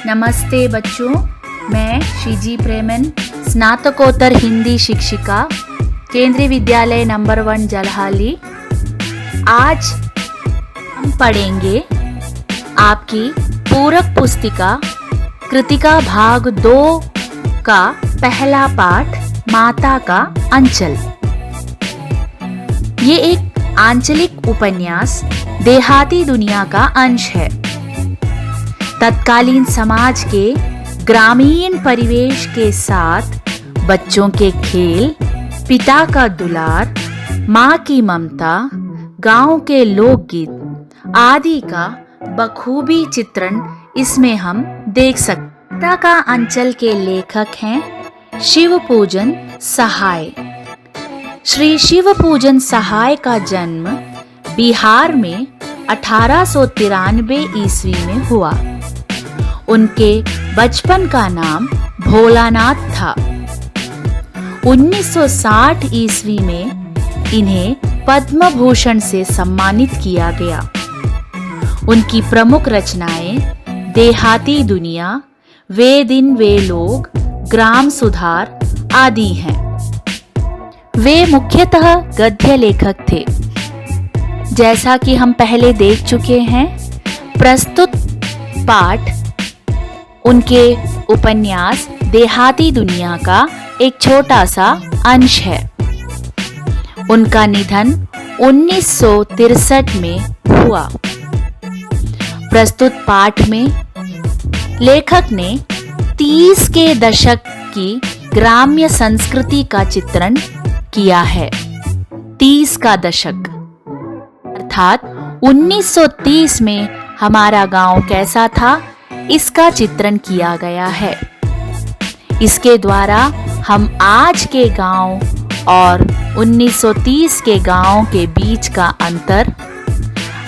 नमस्ते बच्चों, मैं श्रीजी प्रेमन, स्नातकोत्तर हिंदी शिक्षिका, केंद्रीय विद्यालय नंबर 1 जलहाली। आज हम पढ़ेंगे आपकी पूरक पुस्तिका कृतिका भाग 2 का पहला पाठ, माता का अंचल। ये एक आंचलिक उपन्यास देहाती दुनिया का अंश है। तत्कालीन समाज के ग्रामीण परिवेश के साथ बच्चों के खेल, पिता का दुलार, माँ की ममता, गांव के लोकगीत आदि का बखूबी चित्रण इसमें हम देख सकते हैं। माता का अंचल के लेखक हैं शिवपूजन सहाय। श्री शिवपूजन सहाय का जन्म बिहार में 1893 ईस्वी में हुआ। उनके बचपन का नाम भोलानाथ था। 1960 ईस्वी में इन्हें पद्म भूषण से सम्मानित किया गया। उनकी प्रमुख रचनाएं देहाती दुनिया, वे दिन वे लोग, ग्राम सुधार आदि हैं। वे मुख्यतः गद्य लेखक थे। जैसा कि हम पहले देख चुके हैं, प्रस्तुत पाठ उनके उपन्यास देहाती दुनिया का एक छोटा सा अंश है। उनका निधन 1963 में हुआ। प्रस्तुत पाठ में लेखक ने 30 के दशक की ग्राम्य संस्कृति का चित्रण किया है। 30 का दशक अर्थात 1930 में हमारा गांव कैसा था, इसका चित्रण किया गया है। इसके द्वारा हम आज के गांव और 1930 के गांव के बीच का अंतर,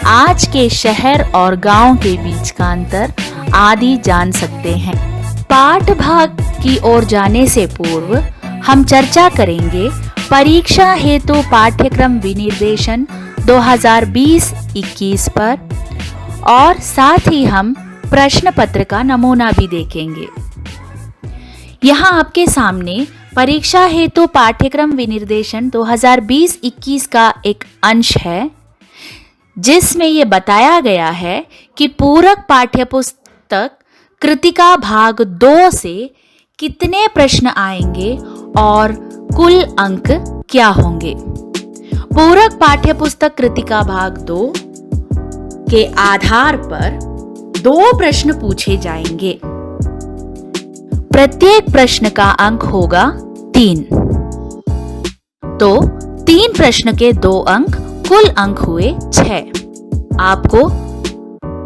आज के शहर और गांव के बीच का अंतर आदि जान सकते हैं। पाठ भाग की ओर जाने से पूर्व हम चर्चा करेंगे परीक्षा हेतु पाठ्यक्रम विनिर्देशन 2020-21 पर, और साथ ही हम प्रश्न पत्र का नमूना भी देखेंगे। यहाँ आपके सामने परीक्षा हेतु पाठ्यक्रम विनिर्देशन 2020-21 का एक अंश है, जिसमें ये बताया गया है कि पूरक पाठ्यपुस्तक कृतिका भाग 2 से कितने प्रश्न आएंगे और कुल अंक क्या होंगे। पूरक पाठ्यपुस्तक कृतिका भाग 2 के आधार पर 2 प्रश्न पूछे जाएंगे। प्रत्येक प्रश्न का अंक होगा 3। तो 3 प्रश्न के 2 अंक, कुल अंक हुए 6। आपको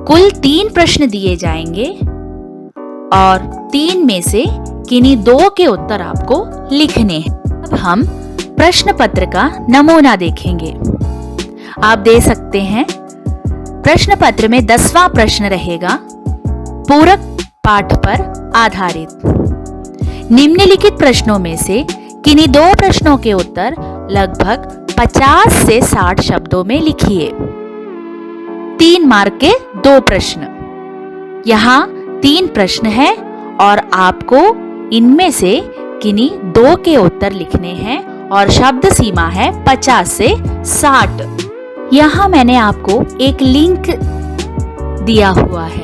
कुल 3 प्रश्न दिए जाएंगे और 3 में से किन्हीं 2 के उत्तर आपको लिखने हैं। अब हम प्रश्न पत्र का नमूना देखेंगे। आप दे सकते हैं। प्रश्न पत्र में 10वां प्रश्न रहेगा पूरक पाठ पर आधारित। निम्नलिखित प्रश्नों में से किन्हीं 2 प्रश्नों के उत्तर लगभग 50 से 60 शब्दों में लिखिए। 3 मार्क के 2 प्रश्न। यहाँ 3 प्रश्न हैं और आपको इनमें से किन्हीं 2 के उत्तर लिखने हैं और शब्द सीमा है 50 से 60। यहाँ मैंने आपको एक लिंक दिया हुआ है।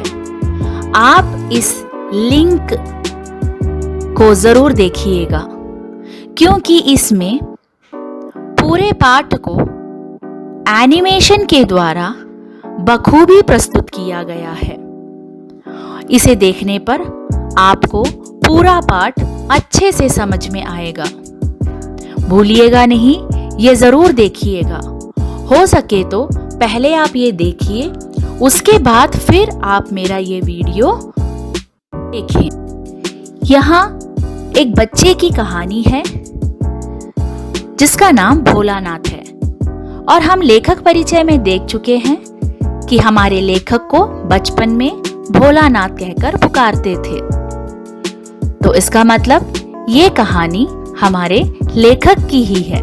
आप इस लिंक को जरूर देखिएगा, क्योंकि इसमें पूरे पाठ को एनिमेशन के द्वारा बखूबी प्रस्तुत किया गया है। इसे देखने पर आपको पूरा पाठ अच्छे से समझ में आएगा। भूलिएगा नहीं, ये जरूर देखिएगा। हो सके तो पहले आप ये देखिए, उसके बाद फिर आप मेरा ये वीडियो देखें। यहाँ एक बच्चे की कहानी है जिसका नाम भोलानाथ है, और हम लेखक परिचय में देख चुके हैं कि हमारे लेखक को बचपन में भोलानाथ कहकर पुकारते थे। तो इसका मतलब ये कहानी हमारे लेखक की ही है।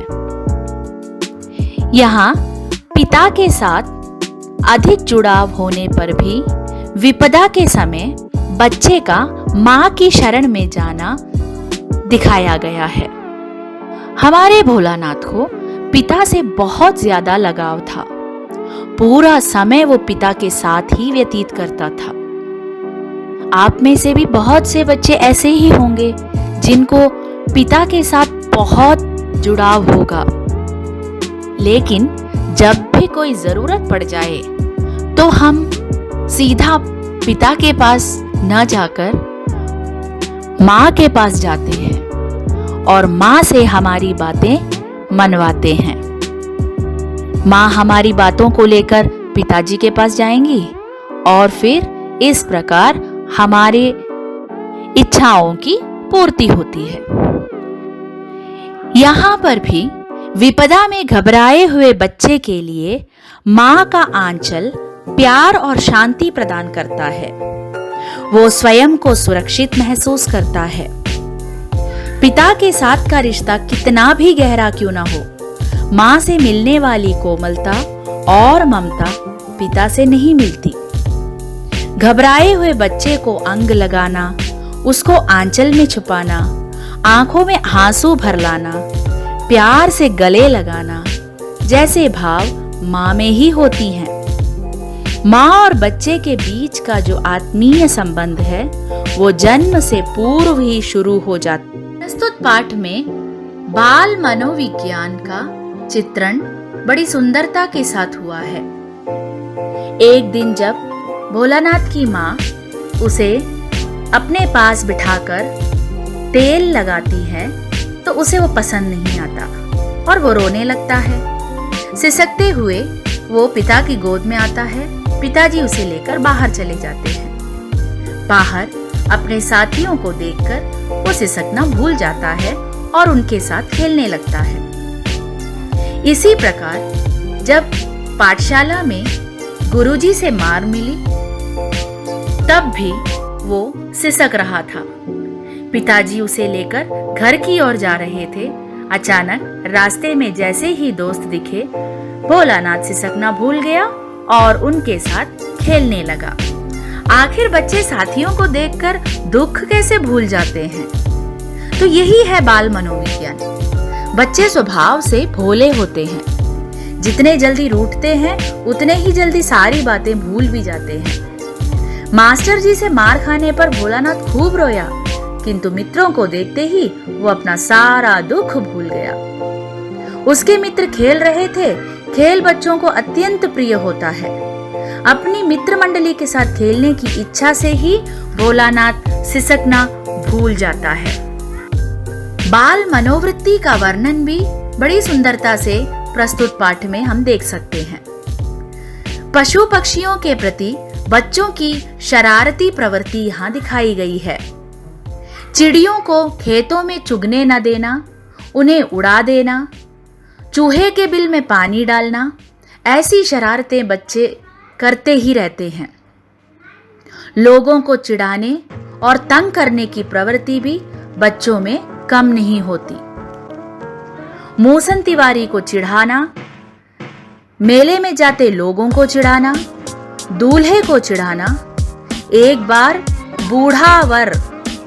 यहाँ पिता के साथ अधिक जुड़ाव होने पर भी विपदा के समय बच्चे का माँ की शरण में जाना दिखाया गया है। हमारे भोलानाथ को पिता से बहुत ज्यादा लगाव था। पूरा समय वो पिता के साथ ही व्यतीत करता था। आप में से भी बहुत से बच्चे ऐसे ही होंगे जिनको पिता के साथ बहुत जुड़ाव होगा, लेकिन जब भी कोई जरूरत पड़ जाए तो हम सीधा पिता के पास न जाकर माँ के पास जाते हैं और माँ से हमारी बातें मनवाते हैं। माँ हमारी बातों को लेकर पिताजी के पास जाएंगी और फिर इस प्रकार हमारे इच्छाओं की पूर्ति होती है। यहाँ पर भी विपदा में घबराए हुए बच्चे के लिए माँ का आंचल प्यार और शांति प्रदान करता है। वो स्वयं को सुरक्षित महसूस करता है। पिता के साथ का रिश्ता कितना भी गहरा क्यों ना हो, माँ से मिलने वाली कोमलता और ममता पिता से नहीं मिलती। घबराए हुए बच्चे को अंग लगाना, उसको आंचल में छुपाना, आंखों में आंसू भर लाना, प्यार से गले लगाना जैसे भाव माँ में ही होती हैं। माँ और बच्चे के बीच का जो आत्मीय संबंध है वो जन्म से पूर्व ही शुरू हो जाता है। प्रस्तुत पाठ में बाल मनोविज्ञान का चित्रण बड़ी सुंदरता के साथ हुआ है। एक दिन जब भोलानाथ की माँ उसे अपने पास बिठाकर तेल लगाती है तो उसे वो पसंद नहीं आता और वो रोने लगता है। सिसकते हुए वो पिता की गोद में आता है। पिताजी उसे लेकर बाहर चले जाते हैं। बाहर अपने साथियों को देखकर वो सिसकना भूल जाता है और उनके साथ खेलने लगता है। इसी प्रकार जब पाठशाला में गुरुजी से मार मिली तब भी वो सिसक रहा था। पिताजी उसे लेकर घर की ओर जा रहे थे। अचानक रास्ते में जैसे ही दोस्त दिखे, भोलानाथ सिसकना भूल गया और उनके साथ खेलने लगा। आखिर बच्चे साथियों को देखकर दुख कैसे भूल जाते हैं? तो यही है बाल मनोविज्ञान। बच्चे स्वभाव से भोले होते हैं। जितने जल्दी रूठते हैं उतने ही जल्दी सारी बातें भूल भी जाते हैं। मास्टर जी से मार खाने पर भोलानाथ खूब रोया, किंतु मित्रों को देखते ही वो अपना सारा दुख भूल गया। उसके मित्र खेल रहे थे। खेल बच्चों को अत्यंत प्रिय होता है। अपनी मित्र मंडली के साथ खेलने की इच्छा से ही भोलानाथ सिसकना भूल जाता है। बाल मनोवृत्ति का वर्णन भी बड़ी सुंदरता से प्रस्तुत पाठ में हम देख सकते हैं। पशु पक्षियों के प्रति बच्चों की शरारती प्रवृत्ति यहाँ दिखाई गई है। चिड़ियों को खेतों में चुगने न देना, उन्हें उड़ा देना, चूहे के बिल में पानी डालना, ऐसी शरारतें बच्चे करते ही रहते हैं। लोगों को चिढ़ाने और तंग करने की प्रवृत्ति भी बच्चों में कम नहीं होती। मूसन तिवारी को चिढ़ाना, मेले में जाते लोगों को चिढ़ाना, दूल्हे को चिढ़ाना। एक बार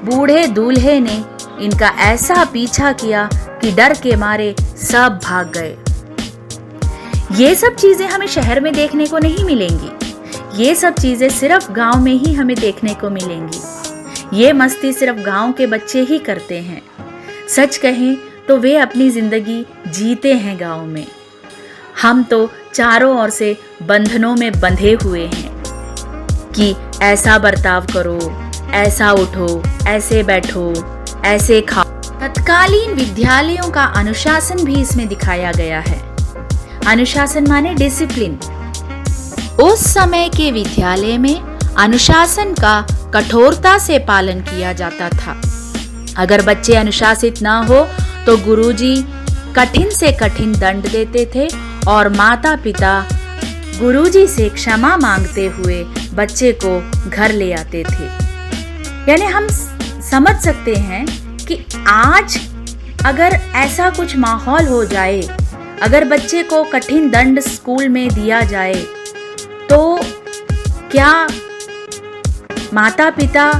बूढ़े दूल्हे ने इनका ऐसा पीछा किया कि डर के मारे सब भाग गए। ये सब चीजें हमें शहर में देखने को नहीं मिलेंगी। ये सब चीजें सिर्फ गांव में ही हमें देखने को मिलेंगी। ये मस्ती सिर्फ गांव के बच्चे ही करते हैं। सच कहें तो वे अपनी जिंदगी जीते हैं गांव में। हम तो चारों ओर से बंधनों में बंधे हुए हैं कि ऐसा बर्ताव करो, ऐसा उठो, ऐसे बैठो, ऐसे खाओ। तत्कालीन विद्यालयों का अनुशासन भी इसमें दिखाया गया है। अनुशासन माने डिसिप्लिन। उस समय के विद्यालय में अनुशासन का कठोरता से पालन किया जाता था। अगर बच्चे अनुशासित ना हो तो गुरुजी कठिन से कठिन दंड देते थे और माता पिता गुरुजी से क्षमा मांगते हुए बच्चे को घर ले आते थे। यानी हम समझ सकते हैं कि आज अगर ऐसा कुछ माहौल हो जाए, अगर बच्चे को कठिन दंड स्कूल में दिया जाए तो क्या माता पिता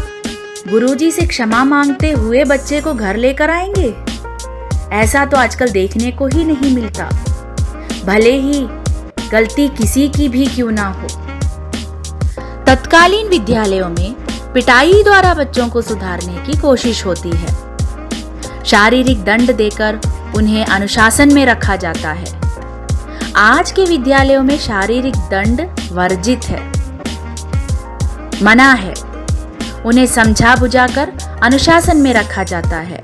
गुरुजी से क्षमा मांगते हुए बच्चे को घर लेकर आएंगे? ऐसा तो आजकल देखने को ही नहीं मिलता, भले ही गलती किसी की भी क्यों ना हो। तत्कालीन विद्यालयों में पिटाई द्वारा बच्चों को सुधारने की कोशिश होती है। शारीरिक दंड देकर उन्हें अनुशासन में रखा जाता है। आज के विद्यालयों में शारीरिक दंड वर्जित है, मना है। उन्हें समझा बुझाकर अनुशासन में रखा जाता है।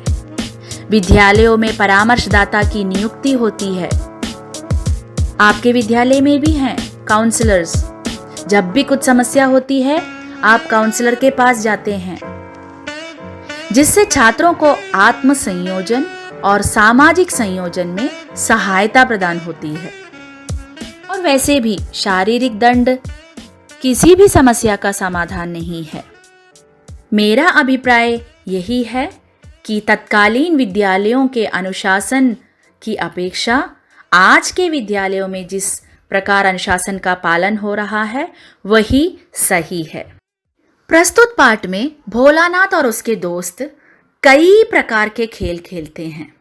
विद्यालयों में परामर्शदाता की नियुक्ति होती है। आपके विद्यालय में भी हैं काउंसलर्स। जब भी कुछ समस्या होती है, आप काउंसलर के पास जाते हैं, जिससे छात्रों को आत्म संयोजन और सामाजिक संयोजन में सहायता प्रदान होती है। और वैसे भी शारीरिक दंड किसी भी समस्या का समाधान नहीं है। मेरा अभिप्राय यही है कि तत्कालीन विद्यालयों के अनुशासन की अपेक्षा आज के विद्यालयों में जिस प्रकार अनुशासन का पालन हो रहा है वही सही है। प्रस्तुत पाठ में भोलानाथ और उसके दोस्त कई प्रकार के खेल खेलते हैं।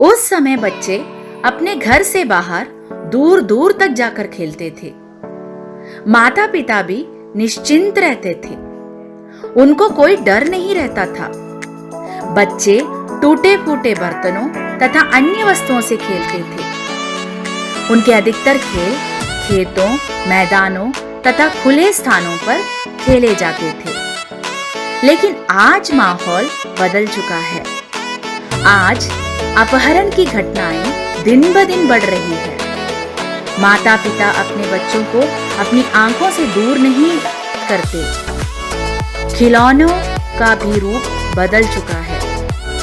उस समय बच्चे अपने घर से बाहर दूर दूर तक जाकर खेलते थे। माता पिता भी निश्चिंत रहते थे, उनको कोई डर नहीं रहता था। बच्चे टूटे फूटे बर्तनों तथा अन्य वस्तुओं से खेलते थे। उनके अधिकतर खेल खेतों, मैदानों तथा खुले स्थानों पर खेले जाते थे। लेकिन आज माहौल बदल चुका है। आज अपहरण की घटनाएं दिन ब दिन बढ़ रही है। माता पिता अपने बच्चों को अपनी आंखों से दूर नहीं करते। खिलौनों का भी रूप बदल चुका है।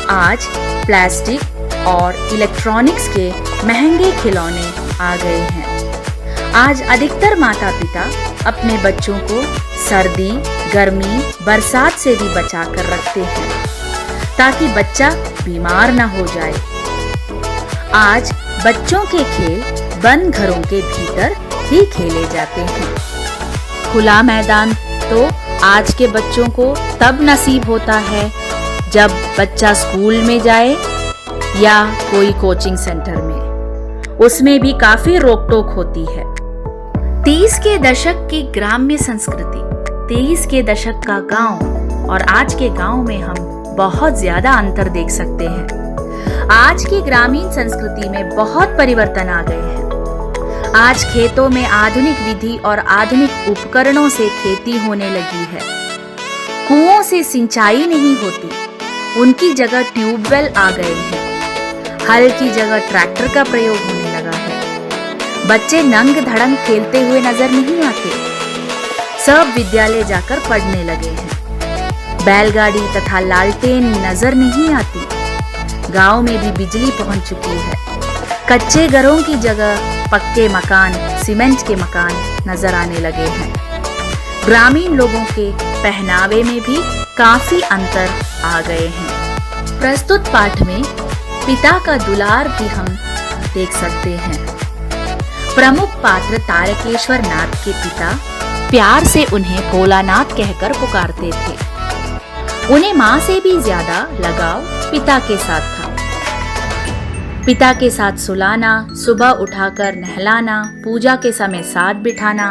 आज प्लास्टिक और इलेक्ट्रॉनिक्स के महंगे खिलौने आ गए हैं। आज अधिकतर माता पिता अपने बच्चों को सर्दी, गर्मी, बरसात से भी बचा कर रखते हैं ताकि बच्चा बीमार न हो जाए। आज बच्चों के खेल बंद घरों के भीतर ही खेले जाते हैं। खुला मैदान तो आज के बच्चों को तब नसीब होता है जब बच्चा स्कूल में जाए या कोई कोचिंग सेंटर में। उसमें भी काफी रोक टोक होती है। 30 के दशक की ग्राम्य संस्कृति, 23 के दशक का गांव और आज के गांव में हम बहुत ज्यादा अंतर देख सकते हैं। आज की ग्रामीण संस्कृति में बहुत परिवर्तन आ गए हैं। आज खेतों में आधुनिक विधि और आधुनिक उपकरणों से खेती होने लगी है। कुओं से सिंचाई नहीं होती, उनकी जगह ट्यूबवेल आ गए हैं। हल की जगह ट्रैक्टर का प्रयोग होने लगा है। बच्चे नंग धड़ंग खेलते हुए नजर नहीं आते। सब विद्यालय जाकर पढ़ने लगे हैं। बैलगाड़ी तथा लालटेन नजर नहीं आती। गांव में भी बिजली पहुंच चुकी है। कच्चे घरों की जगह पक्के मकान, सीमेंट के मकान नजर आने लगे हैं। ग्रामीण लोगों के पहनावे में भी काफी अंतर आ गए हैं। प्रस्तुत पाठ में पिता का दुलार भी हम देख सकते हैं। प्रमुख पात्र तारकेश्वर नाथ के पिता प्यार से उन्हें भोलानाथ कहकर पुकारते थे। उन्हें माँ से भी ज्यादा लगाव पिता के साथ था। पिता के साथ सुलाना, सुबह उठाकर नहलाना, पूजा के समय साथ बिठाना,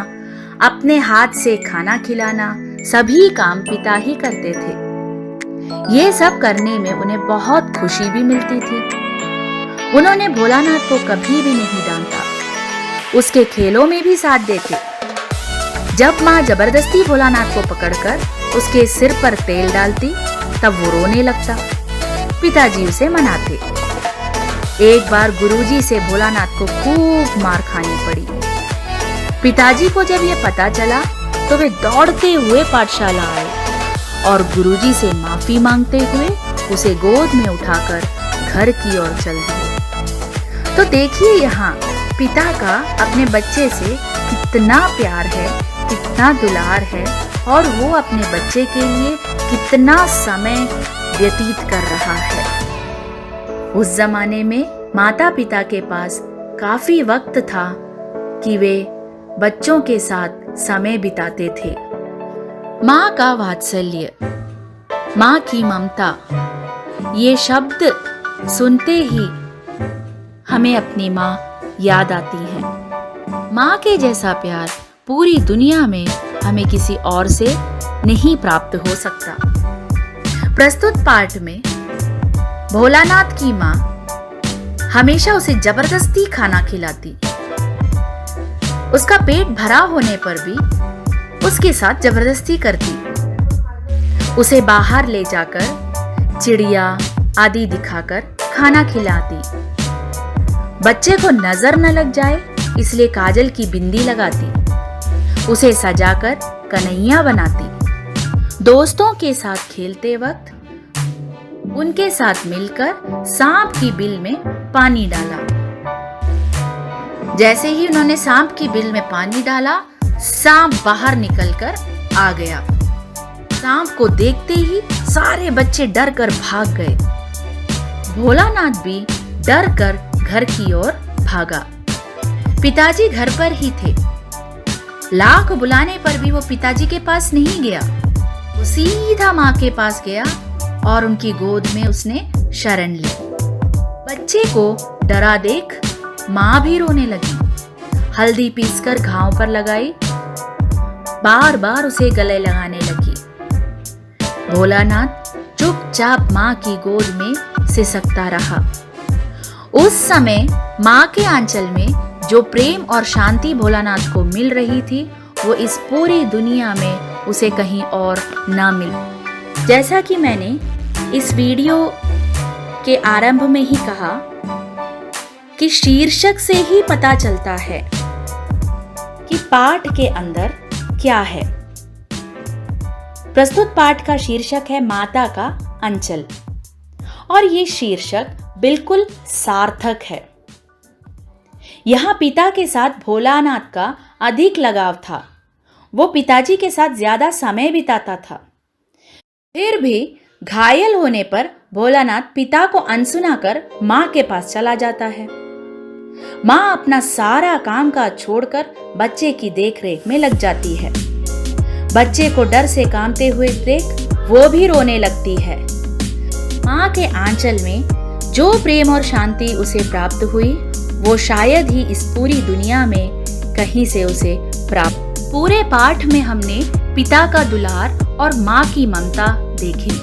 अपने हाथ से खाना खिलाना, सभी काम पिता ही करते थे। ये सब करने में उन्हें बहुत खुशी भी मिलती थी। उन्होंने भोलानाथ को कभी भी नहीं डांटा, उसके खेलों में भी साथ देते। जब माँ जबरदस्ती भोलानाथ को पकड़कर उसके सिर पर तेल डालती तब वो रोने लगता। पिताजी उसे मनाते। एक बार गुरुजी से भोलानाथ को खूब मार खानी पड़ी। पिताजी को जब ये पता चला तो वे दौड़ते हुए पाठशाला आए और गुरुजी से माफी मांगते हुए उसे गोद में उठाकर घर की ओर चल दिए। तो देखिए यहाँ पिता का अपने बच्चे से कितना प्यार है, कितना दुलार है और वो अपने बच्चे के लिए कितना समय व्यतीत कर रहा है। उस जमाने में माता पिता के पास काफी वक्त था कि वे बच्चों के साथ समय बिताते थे। माँ का वात्सल्य, माँ की ममता, ये शब्द सुनते ही हमें अपनी माँ याद आती है। माँ के जैसा प्यार पूरी दुनिया में हमें किसी और से नहीं प्राप्त हो सकता। प्रस्तुत पाठ में भोलानाथ की माँ हमेशा उसे जबरदस्ती खाना खिलाती। उसका पेट भरा होने पर भी उसके साथ जबरदस्ती करती। उसे बाहर ले जाकर चिड़िया आदि दिखाकर खाना खिलाती। बच्चे को नजर न लग जाए इसलिए काजल की बिंदी लगाती। उसे सजाकर कन्हैया बनाती। दोस्तों के साथ खेलते वक्त उनके साथ मिलकर सांप की बिल में पानी डाला। जैसे ही उन्होंने सांप की बिल में पानी डाला, सांप बाहर निकलकर आ गया। सांप को देखते ही सारे बच्चे डर कर भाग गए। भोलानाथ भी डर कर घर की ओर भागा। पिताजी घर पर ही थे। लाख बुलाने पर भी वो पिताजी के पास नहीं गया। वो सीधा माँ के पास गया और उनकी गोद में उसने शरण ली। बच्चे को डरा देख माँ भी रोने लगी। हल्दी पीसकर घाव पर लगाई, बार बार उसे गले लगाने लगी। भोलानाथ चुपचाप माँ की गोद में सिसकता रहा। उस समय माँ के आंचल में जो प्रेम और शांति भोलानाथ को मिल रही थी, वो इस पूरी दुनिया में उसे कहीं और ना मिली। जैसा कि मैंने इस वीडियो के आरंभ में ही कहा कि शीर्षक से ही पता चलता है कि पाठ के अंदर क्या है। प्रस्तुत पाठ का शीर्षक है माता का अंचल, और ये शीर्षक बिल्कुल सार्थक है। यहां पिता के साथ भोलानाथ का अधिक लगाव था। वो पिताजी के साथ ज्यादा समय बिताता था। फिर भी घायल होने पर भोलानाथ पिता को अनसुना कर माँ के पास चला जाता है। माँ अपना सारा कामकाज छोड़कर बच्चे की देखरेख में लग जाती है। बच्चे को डर से कांपते हुए देख वो भी रोने लगती है। माँ के आंचल में जो प्रेम और शांति उसे प्राप्त हुई, वो शायद ही इस पूरी दुनिया में कहीं से उसे प्राप्त। पूरे पाठ में हमने पिता का दुलार और माँ की ममता देखी।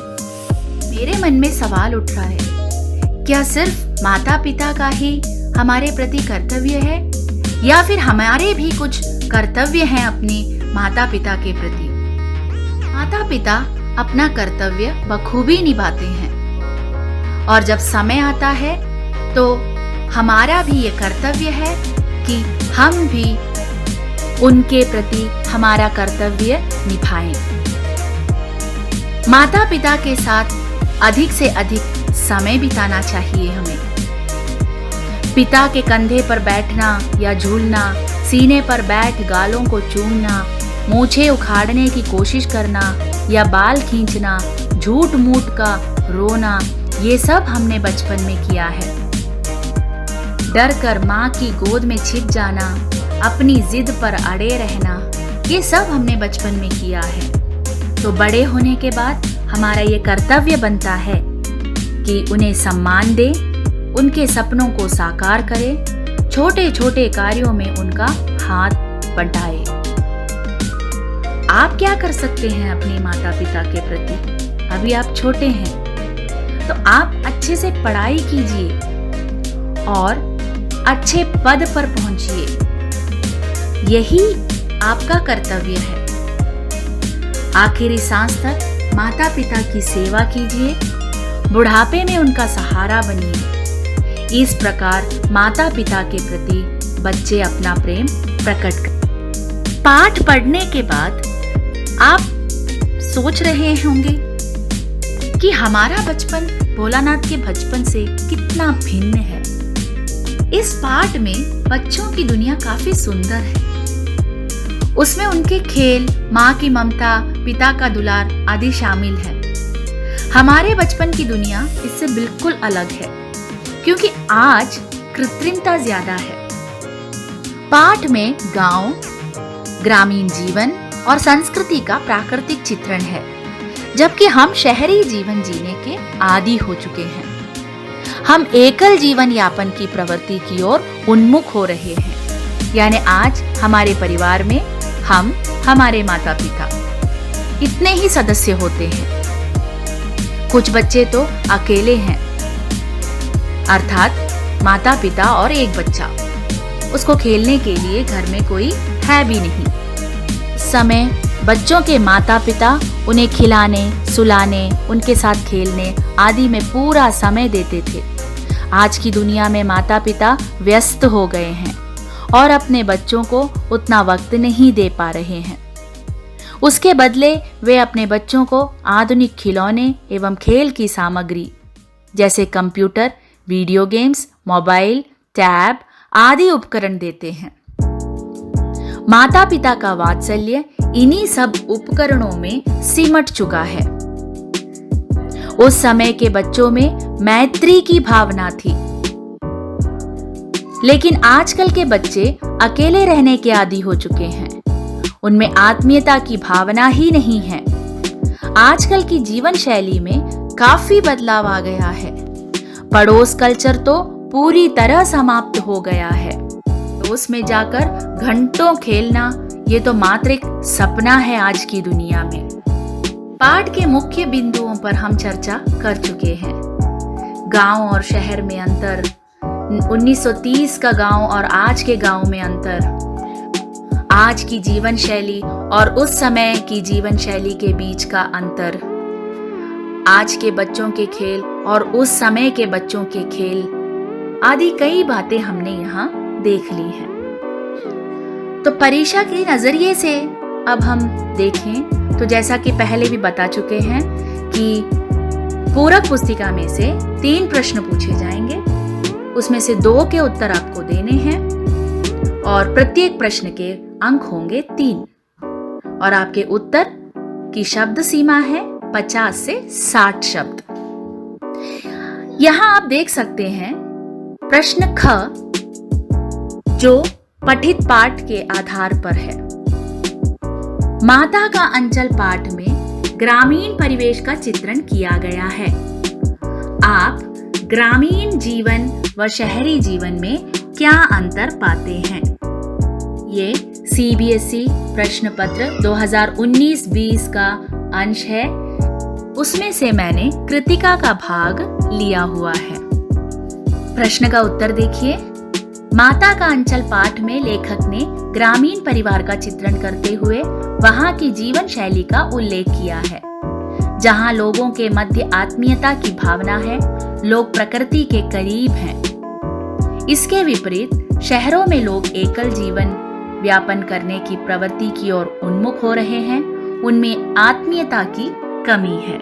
मेरे मन में सवाल उठ रहा है, क्या सिर्फ माता पिता का ही हमारे प्रति कर्तव्य है, या फिर हमारे भी कुछ कर्तव्य हैं अपने माता पिता के प्रति? माता पिता अपना कर्तव्य बखूबी निभाते हैं, और जब समय आता है तो हमारा भी ये कर्तव्य है कि हम भी उनके प्रति हमारा कर्तव्य निभाएं। माता पिता के साथ अधिक से अधिक समय बिताना चाहिए हमें। पिता के कंधे पर बैठना या झूलना, सीने पर बैठ गालों को चूमना, मूछें उखाड़ने की कोशिश करना या बाल खींचना, झूठ मूठ का रोना, ये सब हमने बचपन में किया है। डर कर माँ की गोद में छिप जाना, अपनी जिद पर अड़े रहना, ये सब हमने बचपन में किया है। तो बड़े होने के बाद हमारा ये कर्तव्य बनता है कि उन्हें सम्मान दें, उनके सपनों को साकार करें, छोटे छोटे कार्यों में उनका हाथ बंटाएं। आप क्या कर सकते हैं अपने माता पिता के प्रति? अभी आप छोटे हैं तो आप अच्छे से पढ़ाई कीजिए और अच्छे पद पर पहुंचिए। यही आपका कर्तव्य है। आखिरी सांस तक माता पिता की सेवा कीजिए, बुढ़ापे में उनका सहारा बनिए। इस प्रकार माता पिता के प्रति बच्चे अपना प्रेम प्रकट करें। पाठ पढ़ने के बाद आप सोच रहे होंगे कि हमारा बचपन भोलानाथ के बचपन से कितना भिन्न है। इस पाठ में बच्चों की दुनिया काफी सुंदर है। उसमें उनके खेल, माँ की ममता, पिता का दुलार आदि शामिल है। हमारे बचपन की दुनिया इससे बिल्कुल अलग है, क्योंकि आज कृत्रिमता ज्यादा है। पाठ में गांव, ग्रामीण जीवन और संस्कृति का प्राकृतिक चित्रण है, जबकि हम शहरी जीवन जीने के आदी हो चुके हैं। हम एकल जीवन यापन की प्रवृत्ति की ओर उन्मुख हो रहे हैं। यानी आज हमारे परिवार में हम, हमारे माता पिता, इतने ही सदस्य होते हैं। कुछ बच्चे तो अकेले हैं, अर्थात माता पिता और एक बच्चा। उसको खेलने के लिए घर में कोई है भी नहीं। समय बच्चों के माता पिता उन्हें खिलाने, सुलाने, उनके साथ खेलने आदि में पूरा समय देते थे। आज की दुनिया में माता पिता व्यस्त हो गए हैं और अपने बच्चों को उतना वक्त नहीं दे पा रहे हैं। उसके बदले वे अपने बच्चों को आधुनिक खिलौने एवं खेल की सामग्री जैसे computer, video games, mobile, tab आदि उपकरण देते हैं। माता पिता का वात्सल्य इन्हीं सब उपकरणों में सिमट चुका है। उस समय के बच्चों में मैत्री की भावना थी, लेकिन आजकल के बच्चे अकेले रहने के आदी हो चुके हैं। उनमें आत्मीयता की भावना ही नहीं है। आजकल की जीवन शैली में काफी बदलाव आ गया है। पड़ोस कल्चर तो पूरी तरह समाप्त हो गया है। पड़ोस में जाकर घंटों खेलना ये तो मात्र एक सपना है आज की दुनिया में। पाठ के मुख्य बिंदुओं पर हम चर्चा कर चुके हैं। गांव और शहर में अंतर, 1930 का गांव और आज के गांव में अंतर, आज की जीवन शैली और उस समय की जीवन शैली के बीच का अंतर, आज के बच्चों के खेल और उस समय के बच्चों के खेल आदि कई बातें हमने यहाँ देख ली हैं। तो परीक्षा के नजरिए से अब हम देखें तो जैसा कि पहले भी बता चुके हैं कि पूरक पुस्तिका में से 3 प्रश्न पूछे जाएंगे। उसमें से 2 के उत्तर आपको देने हैं और प्रत्येक प्रश्न के अंक होंगे 3 और आपके उत्तर की शब्द सीमा है 50 से 60 शब्द। यहां आप देख सकते हैं प्रश्न ख, जो पठित पाठ के आधार पर है। माता का अंचल पाठ में ग्रामीण परिवेश का चित्रण किया गया है। आप ग्रामीण जीवन व शहरी जीवन में क्या अंतर पाते हैं? ये सीबीएसई प्रश्न पत्र 2019-20 का अंश है। उसमें से मैंने कृतिका का भाग लिया हुआ है। प्रश्न का उत्तर देखिए। माता का अंचल पाठ में लेखक ने ग्रामीण परिवार का चित्रण करते हुए वहां की जीवन शैली का उल्लेख किया है, जहां लोगों के मध्य आत्मीयता की भावना है, लोग प्रकृति के करीब हैं। इसके विपरीत शहरों में लोग एकल जीवन व्यापन करने की प्रवृत्ति की ओर उन्मुख हो रहे हैं। उनमें आत्मीयता की कमी है।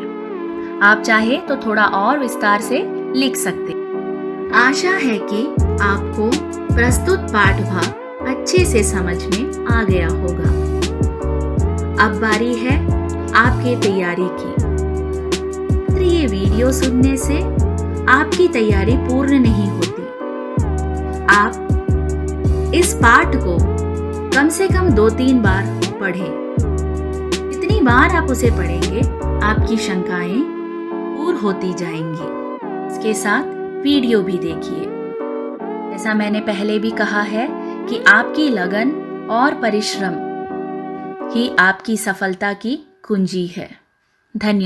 आप चाहे तो थोड़ा और विस्तार से लिख सकते हैं। आशा है कि आपको प्रस्तुत पाठभाग अच्छे से समझ में आ गया होगा। अब बारी है आपकी तैयारी की। ये वीडियो सुनने से आपकी तैयारी पूर्ण नहीं होती। आप इस पाठ को कम से कम 2-3 बार पढ़ें। जितनी बार आप उसे पढ़ेंगे, आपकी शंकाएं दूर होती जाएंगी। इसके साथ वीडियो भी देखिए। जैसा मैंने पहले भी कहा है कि आपकी लगन और परिश्रम ही आपकी सफलता की कुंजी है। धन्यवाद।